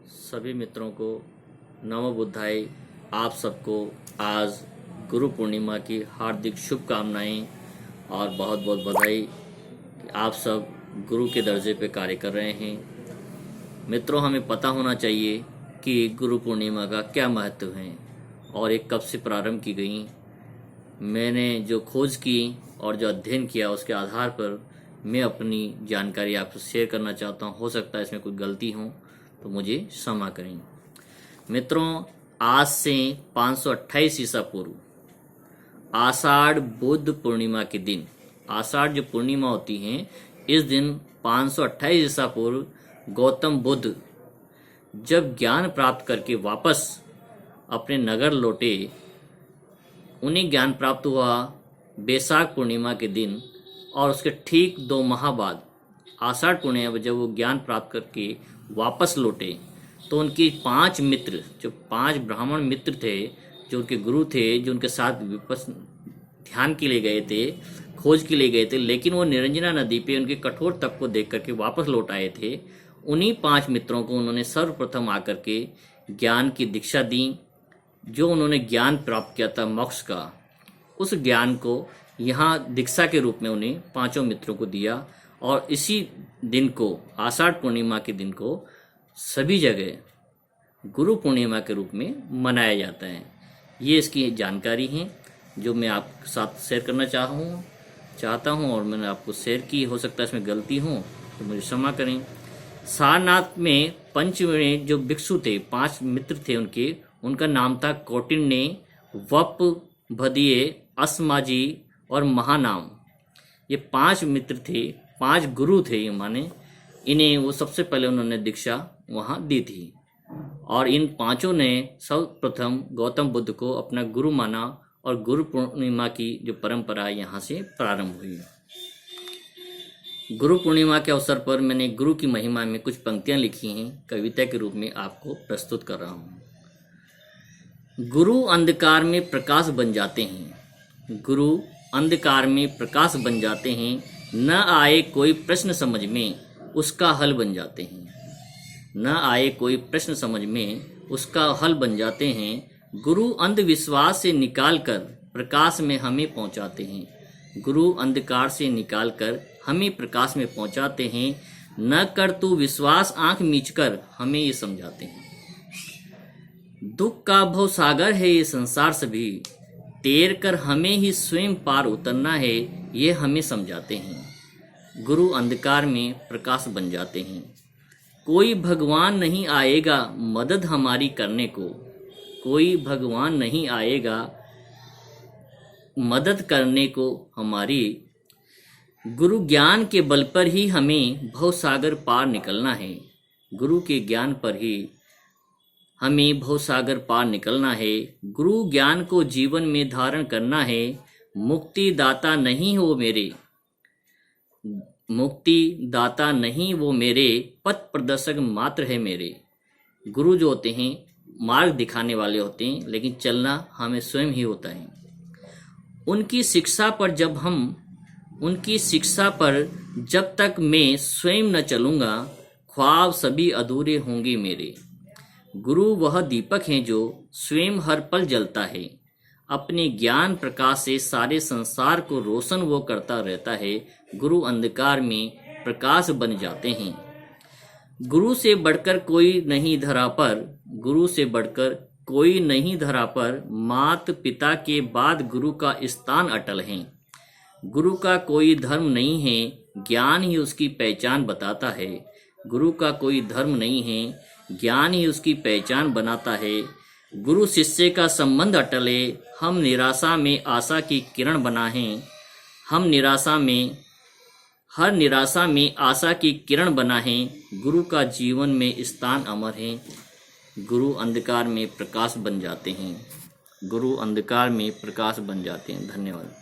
सभी मित्रों को नमो बुद्धाय। आप सबको आज गुरु पूर्णिमा की हार्दिक शुभकामनाएं और बहुत बहुत बधाई कि आप सब गुरु के दर्जे पे कार्य कर रहे हैं। मित्रों, हमें पता होना चाहिए कि गुरु पूर्णिमा का क्या महत्व है और ये कब से प्रारंभ की गई। मैंने जो खोज की और जो अध्ययन किया उसके आधार पर मैं अपनी जानकारी आपसे शेयर करना चाहता हूँ। हो सकता है इसमें कोई गलती हो तो मुझे क्षमा करें। मित्रों, आज से 528 ईसा पूर्व आषाढ़ बुद्ध पूर्णिमा के दिन, आषाढ़ जो पूर्णिमा होती है इस दिन 528 ईसा पूर्व गौतम बुद्ध जब ज्ञान प्राप्त करके वापस अपने नगर लौटे, उन्हें ज्ञान प्राप्त हुआ बैसाख पूर्णिमा के दिन और उसके ठीक 2 माह बाद आषाढ़ पूर्णिमा जब वो ज्ञान प्राप्त करके वापस लौटे तो उनके 5 मित्र, जो 5 ब्राह्मण मित्र थे, जो उनके गुरु थे, जो उनके साथ ध्यान के लिए गए थे, खोज के लिए गए थे, लेकिन वो निरंजना नदी पे उनके कठोर तप को देख करके वापस लौट आए थे। उन्हीं 5 मित्रों को उन्होंने सर्वप्रथम आकर के ज्ञान की दीक्षा दी। जो उन्होंने ज्ञान प्राप्त किया था मोक्ष का, उस ज्ञान को यहाँ दीक्षा के रूप में उन्हें 5 मित्रों को दिया और इसी दिन को, आषाढ़ पूर्णिमा के दिन को सभी जगह गुरु पूर्णिमा के रूप में मनाया जाता है। ये इसकी जानकारी है जो मैं आपके साथ शेयर करना चाहता हूँ और मैंने आपको शेयर की। हो सकता है इसमें गलती हो तो मुझे क्षमा करें। सारनाथ में पंच में जो भिक्षु थे, 5 मित्र थे उनका नाम था कौटिन्य, वप, भदिये, अस्माजी और महानाम। ये 5 मित्र थे, 5 गुरु थे। ये माने इन्हें वो सबसे पहले उन्होंने दीक्षा वहाँ दी थी और इन 5 ने सर्वप्रथम गौतम बुद्ध को अपना गुरु माना और गुरु पूर्णिमा की जो परंपरा यहाँ से प्रारंभ हुई। गुरु पूर्णिमा के अवसर पर मैंने गुरु की महिमा में कुछ पंक्तियाँ लिखी हैं, कविता के रूप में आपको प्रस्तुत कर रहा हूँ। गुरु अंधकार में प्रकाश बन जाते हैं, गुरु अंधकार में प्रकाश बन जाते हैं, न आए कोई प्रश्न समझ में उसका हल बन जाते हैं, न आए कोई प्रश्न समझ में उसका हल बन जाते हैं। गुरु अंधविश्वास से निकालकर प्रकाश में हमें पहुंचाते हैं, गुरु अंधकार से निकालकर हमें प्रकाश में पहुंचाते हैं। न कर तू विश्वास आंख मीचकर हमें ये समझाते हैं। दुख का भवसागर है ये संसार सभी, तैर कर हमें ही स्वयं पार उतरना है, ये हमें समझाते हैं। गुरु अंधकार में प्रकाश बन जाते हैं। कोई भगवान नहीं आएगा मदद हमारी करने को, कोई भगवान नहीं आएगा मदद करने को हमारी। गुरु ज्ञान के बल पर ही हमें भवसागर पार निकलना है, गुरु के ज्ञान पर ही हमें भवसागर पार निकलना है। गुरु ज्ञान को जीवन में धारण करना है। मुक्ति दाता नहीं हो मेरे, मुक्ति दाता नहीं वो मेरे, पथ प्रदर्शक मात्र है मेरे। गुरु जो होते हैं मार्ग दिखाने वाले होते हैं, लेकिन चलना हमें स्वयं ही होता है। उनकी शिक्षा पर जब तक मैं स्वयं न चलूँगा, ख्वाब सभी अधूरे होंगे मेरे। गुरु वह दीपक हैं जो स्वयं हर पल जलता है, अपने ज्ञान प्रकाश से सारे संसार को रोशन वो करता रहता है। गुरु अंधकार में प्रकाश बन जाते हैं। गुरु से बढ़कर कोई नहीं धरा पर, गुरु से बढ़कर कोई नहीं धरा पर, मात पिता के बाद गुरु का स्थान अटल है। गुरु का कोई धर्म नहीं है, ज्ञान ही उसकी पहचान बताता है। गुरु का कोई धर्म नहीं है, ज्ञान ही उसकी पहचान बनाता है। गुरु शिष्य का संबंध अटल है, हम निराशा में आशा की किरण बनाएं, हम हर निराशा में आशा की किरण बनाएं। गुरु का जीवन में स्थान अमर है। गुरु अंधकार में प्रकाश बन जाते हैं, गुरु अंधकार में प्रकाश बन जाते हैं। धन्यवाद।